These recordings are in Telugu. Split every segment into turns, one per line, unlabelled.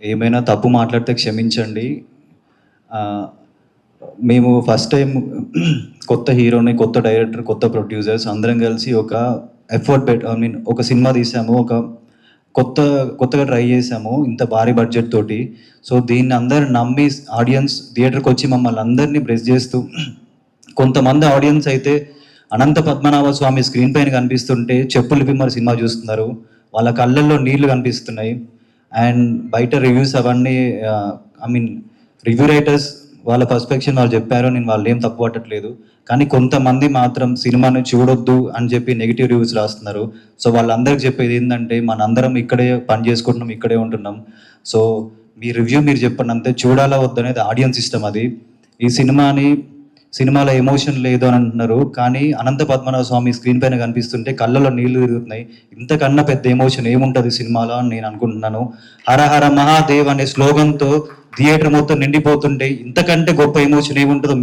ఏమైనా తప్పు మాట్లాడితే క్షమించండి. ఆహ్, మేము ఫస్ట్ టైమ్ కొత్త హీరోని, కొత్త డైరెక్టర్, కొత్త ప్రొడ్యూసర్స్ అందరం కలిసి ఒక ఒక సినిమా తీసాము. కొత్త కొత్తగా ట్రై చేసాము. ఇంత భారీ బడ్జెట్ తోటి. సో, దీన్ని అందరూ నమ్మి ఆడియన్స్ థియేటర్‌కొచ్చి మమ్మల్ని అందరిని బ్లెస్ చేస్తూ కొంతమంది ఆడియన్స్ అయితే అనంత పద్మనాభ స్వామి స్క్రీన్ పైన కనిపిస్తుంటే చెప్పులు విప్పి మరి సినిమా చూస్తున్నారు. వాళ్ళ కళ్ళల్లో నీళ్లు కనిపిస్తున్నాయి. అండ్ బయట రివ్యూస్ అవన్నీ ఐ మీన్ రివ్యూ రైటర్స్ వాళ్ళ పర్స్పెక్షన్ వాళ్ళు చెప్పారు. నేను వాళ్ళేం తప్పు పట్టట్లేదు. కానీ కొంతమంది మాత్రం సినిమాని చూడొద్దు అని చెప్పి నెగెటివ్ రివ్యూస్ రాస్తున్నారు. సో, వాళ్ళందరికి చెప్పేది ఏందంటే మనందరం ఇక్కడే పని చేసుకుంటున్నాం, ఇక్కడే ఉంటున్నాం. సో, మీ రివ్యూ మీరు చెప్పండి అంతే. చూడాలా వద్దనేది ఆడియన్స్ ఇష్టం అది. ఈ సినిమాలో ఎమోషన్ లేదు అని అంటున్నారు. కానీ అనంత పద్మనాభ స్వామి స్క్రీన్ పైన కనిపిస్తుంటే కళ్ళలో నీళ్లు తిరుగుతున్నాయి. ఇంతకన్నా పెద్ద ఎమోషన్ ఏముంటది సినిమాలో అని నేను అనుకుంటున్నాను. 'హర హర మహాదేవ్' అనే స్లోగన్‌తో థియేటర్ మొత్తం నిండిపోతుంటే ఇంతకంటే గొప్ప ఎమోషన్ ఏముంటదో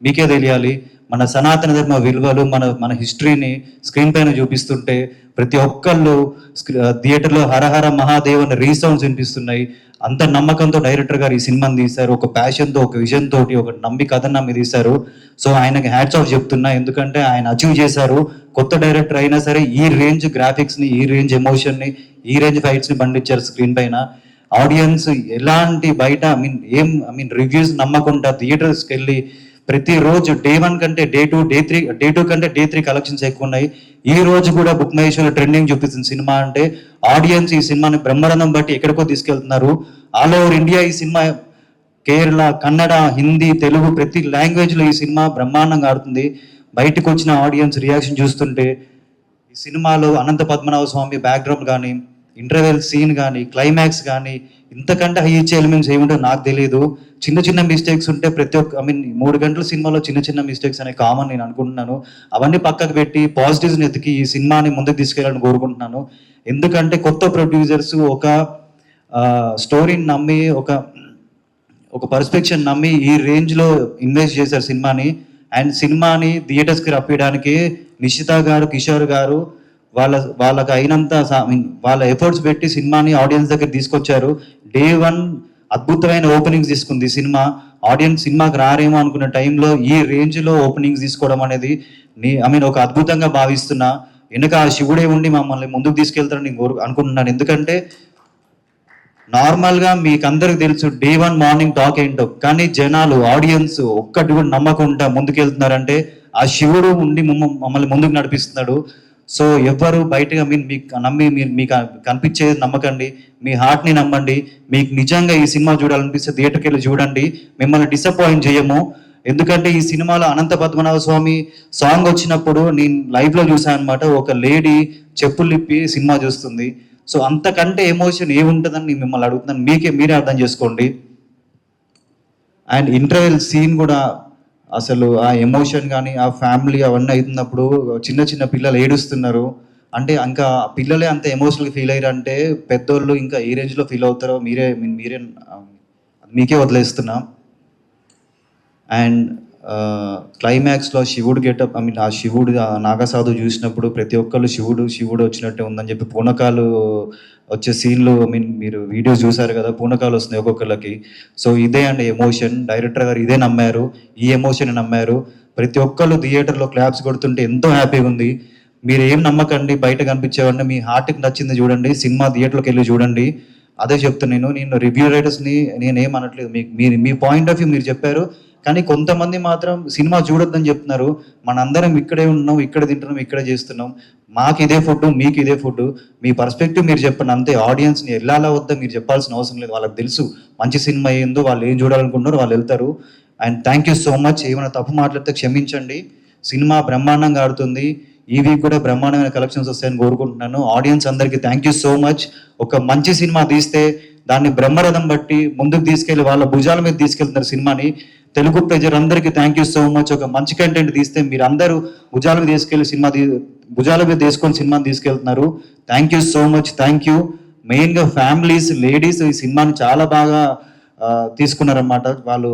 మీకే తెలియాలి. మన సనాతన ధర్మ విలువలు, మన మన హిస్టరీని స్క్రీన్ పైన చూపిస్తుంటే ప్రతి ఒక్కళ్ళు థియేటర్‌లో 'హర హర మహాదేవ్' అనే రీసౌండ్స్ వినిపిస్తున్నాయి. అంత నమ్మకంతో డైరెక్టర్ గారు ఈ సినిమాని తీశారు. ఒక ప్యాషన్‌తో, ఒక విజన్ తోటి, ఒక కథను నమ్మి తీశారు. సో, ఆయనకి హ్యాట్స్ ఆఫ్ చెప్తున్నా. ఎందుకంటే ఆయన అచీవ్ చేశారు. కొత్త డైరెక్టర్ అయినా సరే ఈ రేంజ్ గ్రాఫిక్స్‌ని, ఈ రేంజ్ ఎమోషన్‌ని, ఈ రేంజ్ ఫైట్స్‌ని పండించారు స్క్రీన్ పైన. ఆడియన్స్ ఎలాంటి బయట రివ్యూస్ నమ్మకుండా థియేటర్స్‌కెళ్ళి ప్రతిరోజు డే 1 కంటే డే 2, డే 2 కంటే డే 3 కలెక్షన్స్ ఎక్కువ ఉన్నాయి. ఈ రోజు కూడా బుక్ మై షోలో ట్రెండింగ్ చూపిస్తుంది సినిమా అంటే ఆడియన్స్ ఈ సినిమాని బ్రహ్మరథం బట్టి ఎక్కడికో తీసుకెళ్తున్నారు. ఆల్ ఓవర్ ఇండియా ఈ సినిమా కేరళ, కన్నడ, హిందీ, తెలుగు ప్రతి లాంగ్వేజ్లో ఈ సినిమా బ్రహ్మాండంగా ఆడుతుంది. బయటకు వచ్చిన ఆడియన్స్ రియాక్షన్ చూస్తుంటే ఈ సినిమాలో అనంత పద్మనాభ స్వామి బ్యాక్గ్రౌండ్ కానీ, ఇంటర్వెల్ సీన్ కానీ, క్లైమాక్స్ కానీ ఇంతకంటే హై ఇచ్చే ఎలిమెంట్స్ ఏముంటో నాకు తెలియదు. చిన్న చిన్న మిస్టేక్స్ ఉంటే 3 గంటల సినిమాలో చిన్న చిన్న మిస్టేక్స్ అనేవి కామన్ నేను అనుకుంటున్నాను. అవన్నీ పక్కకు పెట్టి పాజిటివ్స్‌ని ఎతికి ఈ సినిమాని ముందుకు తీసుకెళ్ళాలని కోరుకుంటున్నాను. ఎందుకంటే కొత్త ప్రొడ్యూసర్స్ ఒక స్టోరీని నమ్మి ఒక పర్స్పెక్షన్ నమ్మి ఈ రేంజ్‌లో ఇన్వెస్ట్ చేశారు సినిమాని. అండ్ సినిమాని థియేటర్స్‌కి రప్పియడానికి నిషిత గారు, కిషోర్ గారు వాళ్ళకి అయినంత వాళ్ళ ఎఫర్ట్స్ పెట్టి సినిమాని ఆడియన్స్ దగ్గర తీసుకొచ్చారు. డే 1 అద్భుతమైన ఓపెనింగ్స్ తీసుకుంది ఈ సినిమా. ఆడియన్స్ సినిమాకి రారేమో అనుకున్న టైంలో ఈ రేంజ్‌లో ఓపెనింగ్స్ తీసుకోవడం అనేది ఒక అద్భుతంగా భావిస్తున్నా. వెనక ఆ శివుడే ఉండి మమ్మల్ని ముందుకు తీసుకెళ్తారని నేను అనుకుంటున్నాను. ఎందుకంటే నార్మల్‌గా మీకందరికి తెలుసు డే 1 మార్నింగ్ టాక్ ఏంటో. కానీ జనాలు, ఆడియన్స్ ఒక్కటి కూడా నమ్మకుండా ముందుకెళ్తున్నారంటే ఆ శివుడు ఉండి మమ్మల్ని ముందుకు నడిపిస్తున్నాడు. సో, ఎవ్వరు బయటగా మీకు నమ్మి మీకు కనిపించేది నమ్మకండి. మీ హార్ట్‌ని నమ్మండి. మీకు నిజంగా ఈ సినిమా చూడాలనిపిస్తే థియేటర్‌కెళ్ళి చూడండి. మిమ్మల్ని డిసప్పాయింట్ చేయము. ఎందుకంటే ఈ సినిమాలో అనంత పద్మనాభ స్వామి సాంగ్ వచ్చినప్పుడు నేను లైవ్‌లో చూసాను అనమాట. ఒక లేడీ చెప్పులిప్పి సినిమా చూస్తుంది. సో, అంతకంటే ఎమోషన్ ఏముంటదని నేను మిమ్మల్ని అడుగుతున్నాను. మీరే అర్థం చేసుకోండి. అండ్ ఇంటర్వెల్ సీన్ కూడా అసలు ఆ ఎమోషన్ కానీ, ఆ ఫ్యామిలీ అవన్నీ అవుతున్నప్పుడు చిన్న చిన్న పిల్లలు ఏడుస్తున్నారు. అంటే ఇంకా పిల్లలే అంత ఎమోషనల్‌గా ఫీల్ అయ్యారంటే పెద్దోళ్ళు ఇంకా ఏ రేంజ్‌లో ఫీల్ అవుతారో మీకే వదిలేస్తున్నా. అండ్ క్లైమాక్స్‌లో శివుడు గెటప్ ఆ శివుడు నాగసాధువు చూసినప్పుడు ప్రతి ఒక్కళ్ళు శివుడు వచ్చినట్టే ఉందని చెప్పి పూనకాలు వచ్చే సీన్‌లు మీరు వీడియోస్ చూసారు కదా! పూనకాలు వస్తున్నాయి ఒక్కొక్కళ్ళకి. సో, ఇదే అండి ఎమోషన్. డైరెక్టర్ గారు ఇదే నమ్మారు. ఈ ఎమోషన్‌ని నమ్మారు. ప్రతి ఒక్కళ్ళు థియేటర్‌లో క్లాప్స్ కొడుతుంటే ఎంతో హ్యాపీగా ఉంది. మీరేం నమ్మకండి బయట కనిపించేవన్నీ. మీ హార్ట్‌కి నచ్చింది చూడండి. సినిమా థియేటర్‌లోకెళ్ళి చూడండి. అదే చెప్తున్నా నేను రివ్యూ రైటర్స్‌ని నేనేం అనట్లేదు. మీ పాయింట్ ఆఫ్ వ్యూ మీరు చెప్పారు. కానీ కొంతమంది మాత్రం సినిమా చూడొద్దని చెప్తున్నారు. మనందరం ఇక్కడే ఉంటున్నాం, ఇక్కడ తింటున్నాం, ఇక్కడే చేస్తున్నాం. మాకు ఇదే ఫుడ్డు, మీకు ఇదే ఫుడ్డు. మీ పర్స్పెక్టివ్ మీరు చెప్పండి అంతే. ఆడియన్స్‌ని ఎళ్ళాలా వద్దా మీరు చెప్పాల్సిన అవసరం లేదు. వాళ్ళకి తెలుసు మంచి సినిమా ఏందో, వాళ్ళు ఏం చూడాలనుకుంటున్నారో వాళ్ళు వెళ్తారు. And thank you so much. ఏమైనా తప్పు మాట్లాడితే క్షమించండి. సినిమా బ్రహ్మాండంగా ఆడుతుంది. ఈ వీక్ కూడా బ్రహ్మాండమైన కలెక్షన్స్ వస్తాయని కోరుకుంటున్నాను. ఆడియన్స్ అందరికీ థ్యాంక్ యూ సో మచ్. ఒక మంచి సినిమా తీస్తే దాన్ని బ్రహ్మరథం బట్టి ముందుకు తీసుకెళ్ళి వాళ్ళ భుజాల మీద తీసుకెళ్తున్నారు సినిమాని. తెలుగు ప్రజలందరికీ థ్యాంక్ యూ సో మచ్. ఒక మంచి కంటెంట్ తీస్తే మీరందరూ భుజాల మీద తీసుకొని సినిమాని తీసుకెళ్తున్నారు. Thank you so much. Thank you. మెయిన్గా ఫ్యామిలీస్, లేడీస్ ఈ సినిమాని చాలా బాగా తీసుకున్నారన్నమాట. వాళ్ళు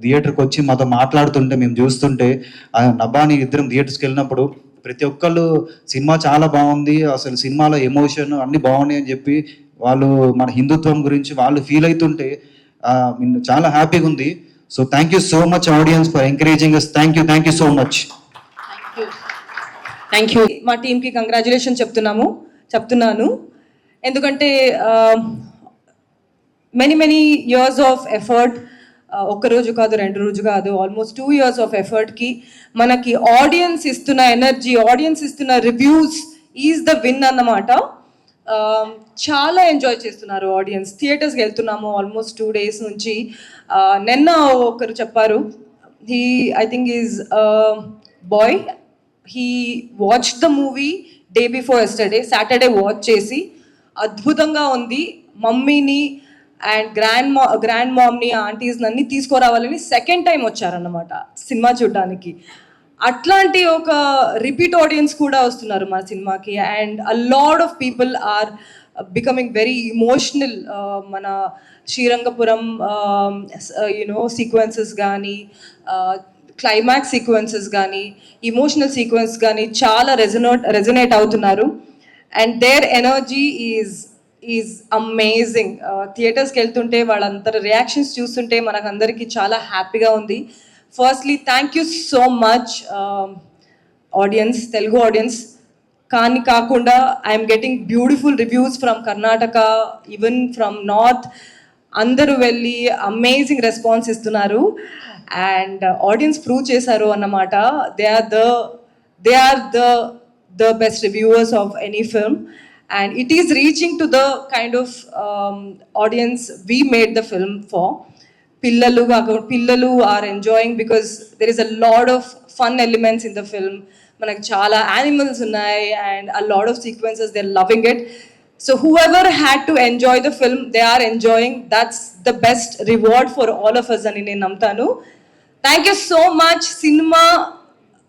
థియేటర్కి వచ్చి మాతో మాట్లాడుతుంటే మేము చూస్తుంటే నభాని ఇద్దరం థియేటర్స్కి వెళ్ళినప్పుడు ప్రతి ఒక్కళ్ళు సినిమా చాలా బాగుంది, అసలు సినిమాలో ఎమోషన్ అన్ని బాగున్నాయి అని చెప్పి వాళ్ళు మన హిందుత్వం గురించి వాళ్ళు ఫీల్ అవుతుంటే చాలా హ్యాపీగా ఉంది. So thank you so much audience for encouraging us. Thank you so much.
Thank you. మా టీంకి కంగ్రాచులేషన్ చెప్తున్నాను, ఎందుకంటే మెనీ ఇయర్స్ ఆఫ్ ఎఫర్ట్, ఒక్క రోజు కాదు, 2 రోజు కాదు, ఆల్మోస్ట్ 2 years ఆఫ్ ఎఫర్ట్కి మనకి ఆడియన్స్ ఇస్తున్న ఎనర్జీ, ఆడియన్స్ ఇస్తున్న రివ్యూస్ ఈజ్ ద విన్ అన్నమాట. చాలా ఎంజాయ్ చేస్తున్నారు ఆడియన్స్. థియేటర్స్కి వెళ్తున్నాము ఆల్మోస్ట్ 2 days నుంచి. నిన్న ఒకరు చెప్పారు, I think is boy, he watch the movie day before yesterday, Saturday watch చేసి అద్భుతంగా ఉంది, మమ్మీని అండ్ గ్రాండ్ మామ్ని, ఆంటీస్ని అన్ని తీసుకురావాలని సెకండ్ టైం వచ్చారన్నమాట సినిమా చూడడానికి. అట్లాంటి ఒక రిపీట్ ఆడియన్స్ కూడా వస్తున్నారు మా సినిమాకి. And a lot of people are becoming very emotional. మన శ్రీరంగపురం సీక్వెన్సెస్ కానీ, క్లైమాక్స్ సీక్వెన్సెస్ కానీ, ఇమోషనల్ సీక్వెన్స్ కానీ చాలా రెజనేట్ అవుతున్నారు. And their energy is amazing. థియేటర్స్కి వెళ్తుంటే వాళ్ళందరి రియాక్షన్స్ చూస్తుంటే మనకందరికీ చాలా హ్యాపీగా ఉంది. Firstly thank you so much audience, Telugu audience. కానీ కాకుండా I'm getting beautiful reviews from Karnataka, even from north. అందరూ వెళ్ళి అమేజింగ్ రెస్పాన్స్ ఇస్తున్నారు. అండ్ ఆడియన్స్ ప్రూవ్ చేశారు అన్నమాట. They are the best reviewers of any film. And it is reaching to the kind of audience we made the film for. Pillalu are enjoying because there is a lot of fun elements in the film. Manaku chaala animals unnai and a lot of sequences, they're loving it. So whoever had to enjoy the film, they are enjoying. That's the best reward for all of us ani nenu namtanu. Thank you so much. Cinema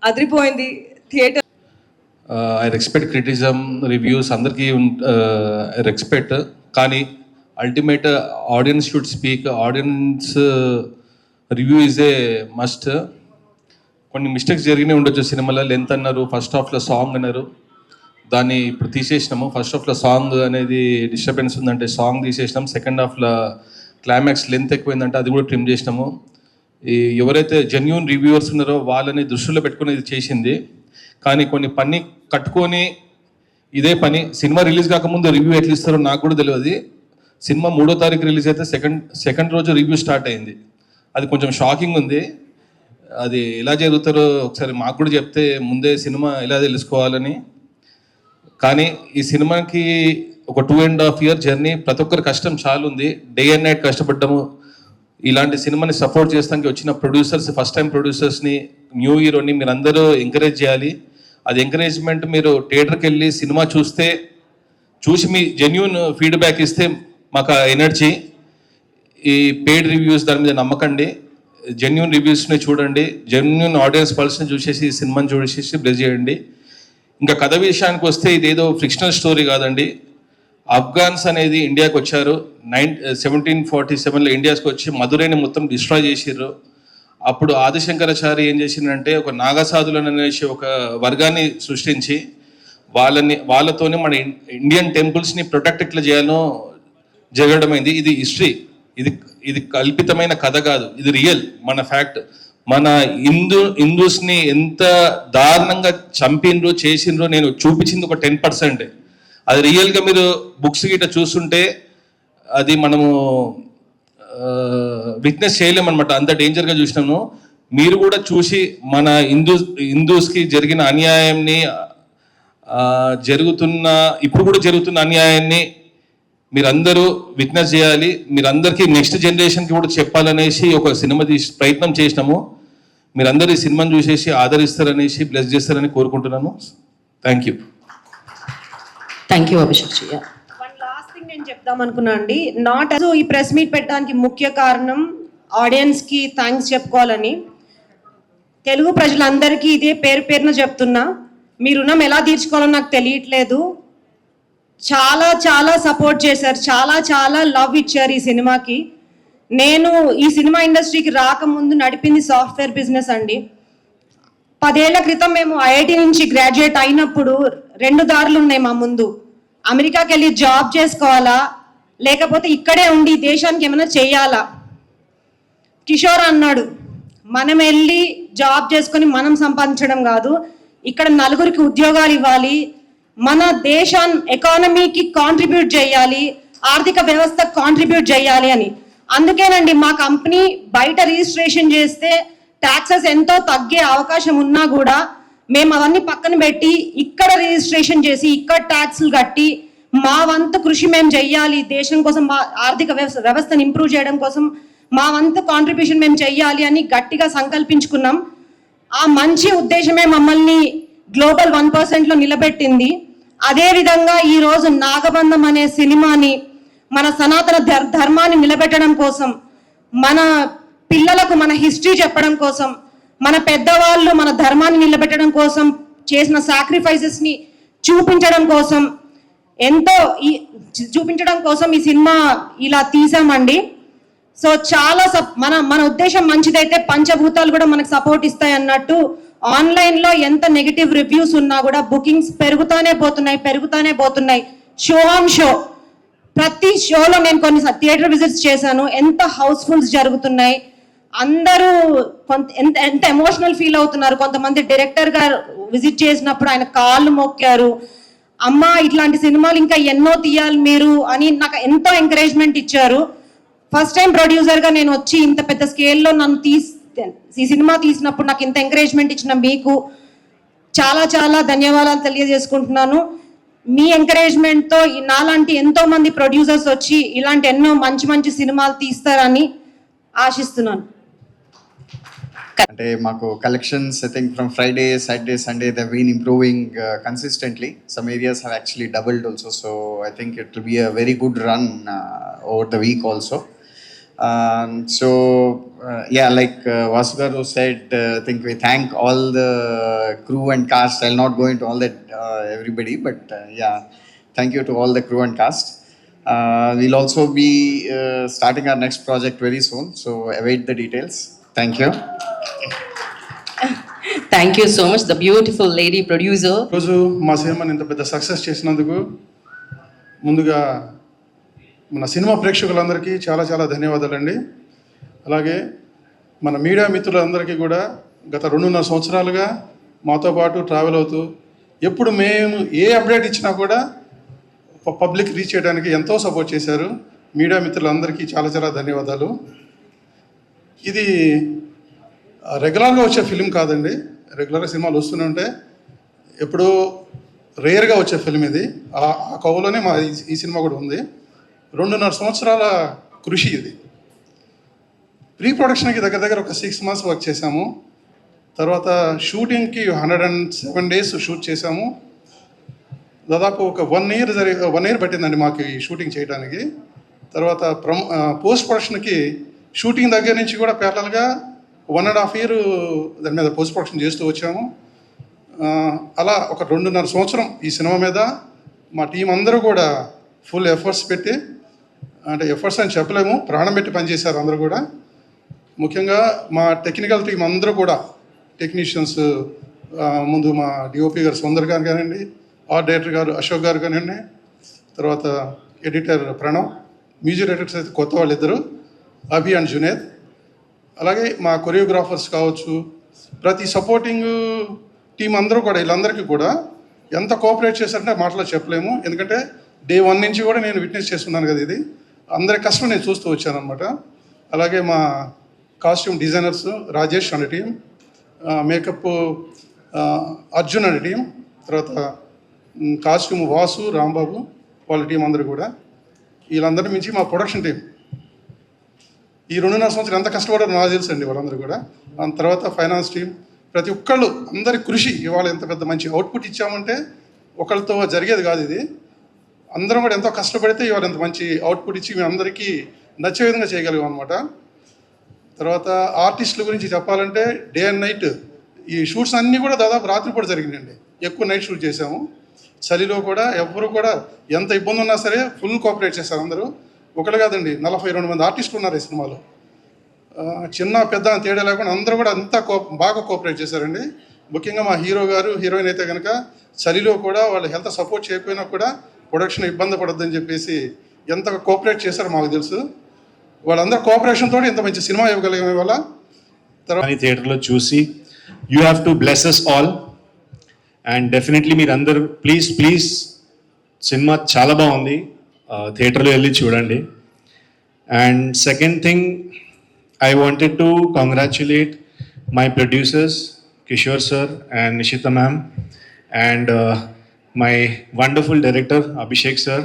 adripoyindi. Theater
I respect criticism, reviews అందరికీ రెస్పెక్ట్. కానీ ultimate audience should speak. Audience review is a must. కొన్ని మిస్టేక్స్ జరిగినాయి ఉండొచ్చు సినిమాలో. లెంత్ అన్నారు, ఫస్ట్ హాఫ్లో సాంగ్ అన్నారు, దాన్ని ఇప్పుడు తీసేసినాము. ఫస్ట్ హాఫ్లో సాంగ్ అనేది డిస్టర్బెన్స్ ఉందంటే సాంగ్ తీసేసినాం. సెకండ్ హాఫ్లో క్లైమాక్స్ లెంత్ ఎక్కువైందంటే అది కూడా ట్రిమ్ చేసినాము. ఎవరైతే జెన్యూన్ రివ్యూవర్స్ ఉన్నారో వాళ్ళని దృష్టిలో పెట్టుకుని ఇది చేసింది. కానీ కొన్ని పని కట్టుకొని ఇదే పని సినిమా రిలీజ్ కాకముందు రివ్యూ ఎట్లా ఇస్తారో నాకు కూడా తెలియదు. సినిమా 3వ తారీఖు రిలీజ్ అయితే సెకండ్ రోజు రివ్యూ స్టార్ట్ అయింది. అది కొంచెం షాకింగ్ ఉంది. అది ఎలా జరుగుతారో ఒకసారి మాకు కూడా చెప్తే ముందే సినిమా ఎలా తెలుసుకోవాలని. కానీ ఈ సినిమాకి ఒక 2.5 year జర్నీ, ప్రతి ఒక్కరి కష్టం చాలా ఉంది. డే అండ్ నైట్ కష్టపడ్డాము. ఇలాంటి సినిమాని సపోర్ట్ చేస్తానికి వచ్చిన ప్రొడ్యూసర్స్, ఫస్ట్ టైం ప్రొడ్యూసర్స్ని, న్యూ హీరోని మీరు అందరూ ఎంకరేజ్ చేయాలి. అది ఎంకరేజ్మెంట్ మీరు థియేటర్కి వెళ్ళి సినిమా చూసి మీ జెన్యూన్ ఫీడ్బ్యాక్ ఇస్తే మాకు ఎనర్జీ. ఈ పెయిడ్ రివ్యూస్ దాని మీద నమ్మకండి. జెన్యూన్ రివ్యూస్ని చూడండి, జెన్యూన్ ఆడియన్స్ పల్స్ని చూసేసి ఈ సినిమాని చూసేసి బ్లెస్ చేయండి. ఇంకా కథ విషయానికి వస్తే ఇదేదో ఫిక్షనల్ స్టోరీ కాదండి. ఆఫ్ఘాన్స్ అనేది ఇండియాకి వచ్చారు. 1747లో ఇండియాకి వచ్చి మధురైని మొత్తం డిస్ట్రాయ్ చేసిర్రు. అప్పుడు ఆదిశంకరాచార్య ఏం చేసిందంటే ఒక నాగసాధులను అనేసి ఒక వర్గాన్ని సృష్టించి వాళ్ళతోనే మన ఇండియన్ టెంపుల్స్ని ప్రొటెక్ట్ ఎట్లా చేయాలో జరగడమైంది. ఇది హిస్టరీ, ఇది కల్పితమైన కథ కాదు, ఇది రియల్ మన ఫ్యాక్ట్. మన హిందూస్ని ఎంత దారుణంగా చంపిండ్రో చేసిండ్రో నేను చూపించింది ఒక 10%. అది రియల్గా మీరు బుక్స్ గిట్ట చూస్తుంటే అది మనము విట్నెస్ చేయలేమన్నమాట, అంత డేంజర్గా చూసినాము. మీరు కూడా చూసి మన హిందూస్కి జరిగిన అన్యాయాన్ని, ఇప్పుడు కూడా జరుగుతున్న అన్యాయాన్ని మీరందరూ విట్నెస్ చేయాలి. మీరందరికీ నెక్స్ట్ జనరేషన్కి కూడా చెప్పాలనేసి ఒక సినిమా ప్రయత్నం చేసినాము. మీరందరూ ఈ సినిమాని చూసేసి ఆదరిస్తారనేసి బ్లెస్ చేస్తారని కోరుకుంటున్నాను. Thank you.
Abhishek ji.
One last thing నేను చెప్దాం అనుకున్నా అండి. ఈ ప్రెస్ మీట్ పెట్టడానికి ముఖ్య కారణం ఆడియన్స్కి థ్యాంక్స్ చెప్పుకోవాలని. తెలుగు ప్రజలందరికీ ఇదే పేరున చెప్తున్నా, మీ రుణం ఎలా తీర్చుకోవాలో నాకు తెలియట్లేదు. చాలా సపోర్ట్ చేశారు, చాలా లవ్ ఇచ్చారు ఈ సినిమాకి. నేను ఈ సినిమా ఇండస్ట్రీకి రాకముందు నడిపింది సాఫ్ట్వేర్ బిజినెస్ అండి. 10 ఏళ్ల క్రితం మేము ఐఐటి నుంచి గ్రాడ్యుయేట్ అయినప్పుడు 2 దారులు ఉన్నాయి మా ముందు. అమెరికాకి వెళ్ళి జాబ్ చేసుకోవాలా, లేకపోతే ఇక్కడే ఉండి దేశానికి ఏమైనా చేయాలా? కిషోర్ అన్నాడు, మనం వెళ్ళి జాబ్ చేసుకొని మనం సంపాదించడం కాదు, ఇక్కడ నలుగురికి ఉద్యోగాలు ఇవ్వాలి, మన దేశాన్ని ఎకానమీకి కాంట్రిబ్యూట్ చేయాలి, ఆర్థిక వ్యవస్థ కాంట్రిబ్యూట్ చేయాలి అని. అందుకేనండి మా కంపెనీ బయట రిజిస్ట్రేషన్ చేస్తే ట్యాక్సెస్ ఎంతో తగ్గే అవకాశం ఉన్నా కూడా మేము అవన్నీ పక్కన పెట్టి ఇక్కడ రిజిస్ట్రేషన్ చేసి ఇక్కడ ట్యాక్స్లు కట్టి మా వంతు కృషి మేము చెయ్యాలి, దేశం కోసం మా ఆర్థిక వ్యవస్థను ఇంప్రూవ్ చేయడం కోసం మా వంతు కాంట్రిబ్యూషన్ మేము చెయ్యాలి అని గట్టిగా సంకల్పించుకున్నాం. ఆ మంచి ఉద్దేశమే మమ్మల్ని గ్లోబల్ 1%లో నిలబెట్టింది. అదేవిధంగా ఈరోజు నాగబంధం అనే సినిమాని మన సనాతన ధర్మాన్ని నిలబెట్టడం కోసం, మన పిల్లలకు మన హిస్టరీ చెప్పడం కోసం, మన పెద్దవాళ్ళు మన ధర్మాన్ని నిలబెట్టడం కోసం చేసిన సాక్రిఫైసెస్ని చూపించడం కోసం ఈ సినిమా ఇలా తీసామండి. సో చాలా మన ఉద్దేశం మంచిదైతే పంచభూతాలు కూడా మనకు సపోర్ట్ ఇస్తాయి అన్నట్టు ఆన్లైన్లో ఎంత నెగిటివ్ రివ్యూస్ ఉన్నా కూడా బుకింగ్స్ పెరుగుతానే పోతున్నాయి. షో ఆన్ షో ప్రతి షోలో నేను కొన్ని థియేటర్ విజిట్స్ చేశాను, ఎంత హౌస్ఫుల్స్ జరుగుతున్నాయి, అందరూ ఎంత ఎమోషనల్ ఫీల్ అవుతున్నారు. కొంతమంది డైరెక్టర్ గారు విజిట్ చేసినప్పుడు ఆయన కాళ్ళు మొక్కారు, అమ్మ ఇట్లాంటి సినిమాలు ఇంకా ఎన్నో తీయాలి మీరు అని నాకు ఎంతో ఎంకరేజ్మెంట్ ఇచ్చారు. ఫస్ట్ టైం ప్రొడ్యూసర్గా నేను వచ్చి ఇంత పెద్ద స్కేల్లో ఈ సినిమా తీసినప్పుడు నాకు ఇంత ఎంకరేజ్మెంట్ ఇచ్చిన మీకు చాలా చాలా ధన్యవాదాలు తెలియజేసుకుంటున్నాను. మీ ఎంకరేజ్మెంట్తో నాలాంటి ఎంతో మంది ప్రొడ్యూసర్స్ వచ్చి ఇలాంటి ఎన్నో మంచి మంచి సినిమాలు తీస్తారని ఆశిస్తున్నాను.
అంటే మాకు collections I think from Friday, Saturday, Sunday they been improving consistently. Some areas have actually doubled also. So I think it will be a very good run over the week also. So yeah, like Vasu garu said, I think we thank all the crew and cast. I'll not go into all that everybody, but yeah, thank you to all the crew and cast. We'll also be starting our next project very soon, so await the details. Thank you.
Thank you so much, the beautiful lady producer.
రోజు మా సినిమాని ఇంత పెద్ద సక్సెస్ చేసినందుకు ముందుగా మన సినిమా ప్రేక్షకులందరికీ చాలా చాలా ధన్యవాదాలండి. అలాగే మన మీడియా మిత్రులందరికీ కూడా గత 2.5 సంవత్సరాలుగా మాతో పాటు ట్రావెల్ అవుతూ ఎప్పుడు మేము ఏ అప్డేట్ ఇచ్చినా కూడా పబ్లిక్ రీచ్ చేయడానికి ఎంతో సపోర్ట్ చేశారు. మీడియా మిత్రులందరికీ చాలా చాలా ధన్యవాదాలు. ఇది రెగ్యులర్గా వచ్చే ఫిలిం కాదండి. రెగ్యులర్గా సినిమాలు వస్తూనే ఉంటే ఎప్పుడూ రేర్గా వచ్చే ఫిలిం ఇది. ఆ కవులోనే మా ఈ సినిమా కూడా ఉంది. 2.5 సంవత్సరాల కృషి ఇది. ప్రీ ప్రొడక్షన్కి దగ్గర ఒక 6 months వర్క్ చేశాము. తర్వాత షూటింగ్కి 107 days షూట్ చేశాము. దాదాపు ఒక 1 year పట్టిందండి మాకు ఈ షూటింగ్ చేయడానికి. తర్వాత పోస్ట్ ప్రొడక్షన్కి షూటింగ్ దగ్గర నుంచి కూడా ప్యారలల్గా 1.5 year దాని మీద పోస్ట్ ప్రొడక్షన్ చేస్తూ వచ్చాము. అలా ఒక 2.5 సంవత్సరం ఈ సినిమా మీద మా టీం అందరూ కూడా ఫుల్ ఎఫర్ట్స్ పెట్టి, అంటే ఎఫర్ట్స్ అని చెప్పలేము, ప్రాణం పెట్టి పనిచేశారు అందరూ కూడా. ముఖ్యంగా మా టెక్నికల్ టీం అందరూ కూడా, టెక్నీషియన్స్ ముందు మా డిఓపి గారు సుందర్ గారు కానివ్వండి, ఆర్ట్ డైరెక్టర్ గారు అశోక్ గారు కానివ్వండి, తర్వాత ఎడిటర్ ప్రణవ్, మ్యూజిక్ డైరెక్టర్స్ అయితే కొత్త వాళ్ళు ఇద్దరు, అభి అండ్ జునేద్, అలాగే మా కొరియోగ్రాఫర్స్ కావచ్చు, ప్రతి సపోర్టింగ్ టీం అందరూ కూడా వీళ్ళందరికీ కూడా ఎంత కోఆపరేట్ చేశారంటే మాటలో చెప్పలేము. ఎందుకంటే Day 1 నుంచి కూడా నేను విట్నెస్ చేస్తున్నాను కదా, ఇది అందరి కష్టం నేను చూస్తూ వచ్చాను అనమాట. అలాగే మా కాస్ట్యూమ్ డిజైనర్స్ రాజేష్ అనే టీం, మేకప్ అర్జున్ అనే టీం, తర్వాత కాస్ట్యూమ్ వాసు, రాంబాబు, వాళ్ళ టీం అందరూ కూడా, వీళ్ళందరి మించి మా ప్రొడక్షన్ టీం ఈ 2.5 సంవత్సరాలు ఎంత కష్టపడారో నాకు తెలుసు అండి వాళ్ళందరూ కూడా. దాని తర్వాత ఫైనాన్స్ టీం, ప్రతి ఒక్కళ్ళు అందరి కృషి. ఇవాళ ఎంత పెద్ద మంచి అవుట్పుట్ ఇచ్చామంటే ఒకళ్ళతో జరిగేది కాదు ఇది. అందరం కూడా ఎంతో కష్టపడితే ఇవాళ ఎంత మంచి అవుట్పుట్ ఇచ్చి మేము అందరికీ నచ్చే విధంగా చేయగలిగాం అనమాట. తర్వాత ఆర్టిస్టుల గురించి చెప్పాలంటే డే అండ్ నైట్ ఈ షూట్స్ అన్నీ కూడా దాదాపు రాత్రిపూట జరిగినాయండి. ఎక్కువ నైట్ షూట్ చేసాము. చలిలో కూడా ఎవరు కూడా ఎంత ఇబ్బంది ఉన్నా సరే ఫుల్ కోఆపరేట్ చేశారు అందరూ. ఒకళ్ళు కాదండి, 42 మంది ఆర్టిస్టులు ఉన్నారు ఈ సినిమాలో. చిన్న పెద్ద తేడా లేకుండా అందరూ కూడా అంతా బాగా కోఆపరేట్ చేశారండి. ముఖ్యంగా మా హీరో గారు, హీరోయిన్ అయితే కనుక చలిలో కూడా వాళ్ళ హెల్త్ సపోర్ట్ చేయకపోయినా కూడా ప్రొడక్షన్ ఇబ్బంది పడొద్దని చెప్పేసి ఎంత కోఆపరేట్ చేశారో మాకు తెలుసు. వాళ్ళందరూ కోఆపరేషన్ తోటి ఇంత మంచి సినిమా ఇవ్వగలిగే వల్ల
అని థియేటర్లో చూసి you have to bless us all and definitely మీరు అందరూ ప్లీజ్ సినిమా చాలా బాగుంది, థియేటర్లో వెళ్ళి చూడండి. And second thing, I wanted to congratulate my producers Kishore sir and Nishitha ma'am and my wonderful director Abhishek sir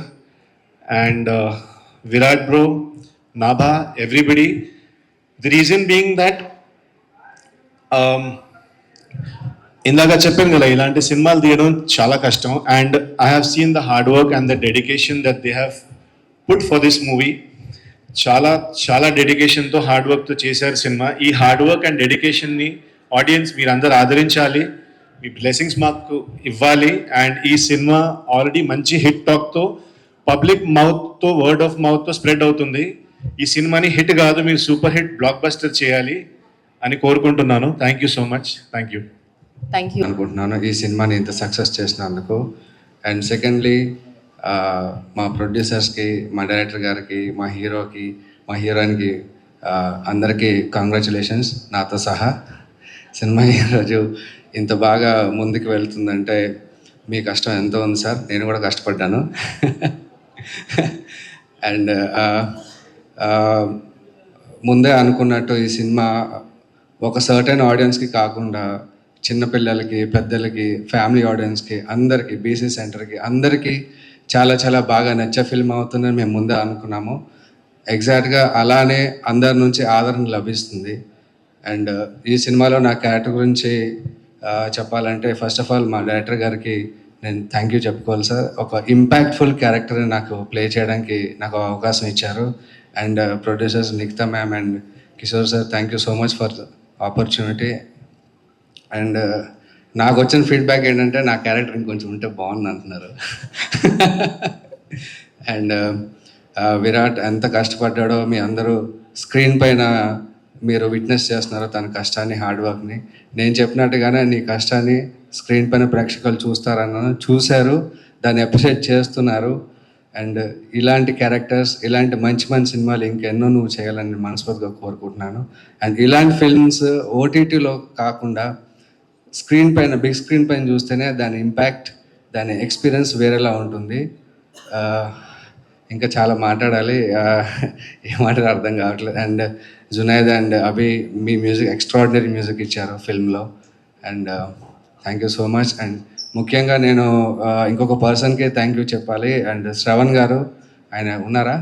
and Virat bro, Nabha, everybody. The reason being that ఇందాక చెప్పాను కదా ఇలాంటి సినిమాలు తీయడం చాలా కష్టం and I have seen the hard work and the dedication that they have put for this movie. చాలా డెడికేషన్తో హార్డ్ వర్క్తో చేశారు సినిమా. ఈ హార్డ్ వర్క్ అండ్ డెడికేషన్ని ఆడియన్స్ మీరందరూ ఆదరించాలి, మీ బ్లెస్సింగ్స్ మాకు ఇవ్వాలి. అండ్ ఈ సినిమా ఆల్రెడీ మంచి హిట్ టాక్తో పబ్లిక్ మౌత్తో వర్డ్ ఆఫ్ మౌత్తో స్ప్రెడ్ అవుతుంది. ఈ సినిమాని హిట్ కాదు, మీరు సూపర్ హిట్ బ్లాక్ బస్టర్ చేయాలి అని కోరుకుంటున్నాను. Thank you so much. Thank you
అనుకుంటున్నాను ఈ సినిమాని ఇంత సక్సెస్ చేసినందుకు. అండ్ సెకండ్లీ మా ప్రొడ్యూసర్స్కి, మా డైరెక్టర్ గారికి, మా హీరోకి, మా హీరోయిన్కి అందరికీ కంగ్రాచులేషన్స్ నాతో సహా. సినిమా ఈరోజు ఇంత బాగా ముందుకు వెళ్తుందంటే మీ కష్టం ఎంతో ఉంది సార్, నేను కూడా కష్టపడ్డాను. అండ్ ముందే అనుకున్నట్టు ఈ సినిమా ఒక సర్టెన్ ఆడియన్స్కి కాకుండా చిన్నపిల్లలకి, పెద్దలకి, ఫ్యామిలీ ఆడియన్స్కి, అందరికీ, బీసీ సెంటర్కి అందరికీ చాలా బాగా నచ్చే ఫిల్మ్ అవుతుందని మేము ముందే అనుకున్నాము. ఎగ్జాక్ట్గా అలానే అందరి నుంచి ఆదరణ లభిస్తుంది. అండ్ ఈ సినిమాలో నా క్యారెక్టర్ గురించి చెప్పాలంటే ఫస్ట్ ఆఫ్ ఆల్ మా డైరెక్టర్ గారికి నేను థ్యాంక్ యూ చెప్పుకోవాలి సార్. ఒక ఇంపాక్ట్ఫుల్ క్యారెక్టర్ని నాకు ప్లే చేయడానికి నాకు అవకాశం ఇచ్చారు. And producers Nikhita ma'am and Kishore sir, thank you so much for the opportunity. And నాకు వచ్చిన ఫీడ్బ్యాక్ ఏంటంటే నా క్యారెక్టర్ ఇంకొంచెం ఉంటే బాగుంది అంటున్నారు. అండ్ విరాట్ ఎంత కష్టపడ్డాడో మీ అందరూ స్క్రీన్ పైన మీరు విట్నెస్ చేస్తున్నారు, తన కష్టాన్ని, హార్డ్ వర్క్ని. నేను చెప్పినట్టుగానే నీ కష్టాన్ని స్క్రీన్ పైన ప్రేక్షకులు చూశారు, దాన్ని అప్రిషియేట్ చేస్తున్నారు. అండ్ ఇలాంటి క్యారెక్టర్స్, ఇలాంటి మంచి సినిమాలు ఇంకెన్నో నువ్వు చేయాలని మనస్ఫూర్తిగా కోరుకుంటున్నాను. అండ్ ఇలాంటి ఫిల్మ్స్ ఓటీటీలో కాకుండా స్క్రీన్ పైన, బిగ్ స్క్రీన్ పైన చూస్తేనే దాని ఇంపాక్ట్, దాని ఎక్స్పీరియన్స్ వేరేలా ఉంటుంది. ఇంకా చాలా మాట్లాడాలి, ఏం మాట్లాడాలి అర్థం కావట్లేదు. అండ్ జునైద్ అండ్ అభి మీ మ్యూజిక్, ఎక్స్ట్రాడినరీ మ్యూజిక్ ఇచ్చారు ఫిల్మ్లో. And thank you so much. And ముఖ్యంగా నేను ఇంకొక పర్సన్కి థ్యాంక్ యూ చెప్పాలి. అండ్ శ్రవణ్ గారు, ఆయన ఉన్నారా?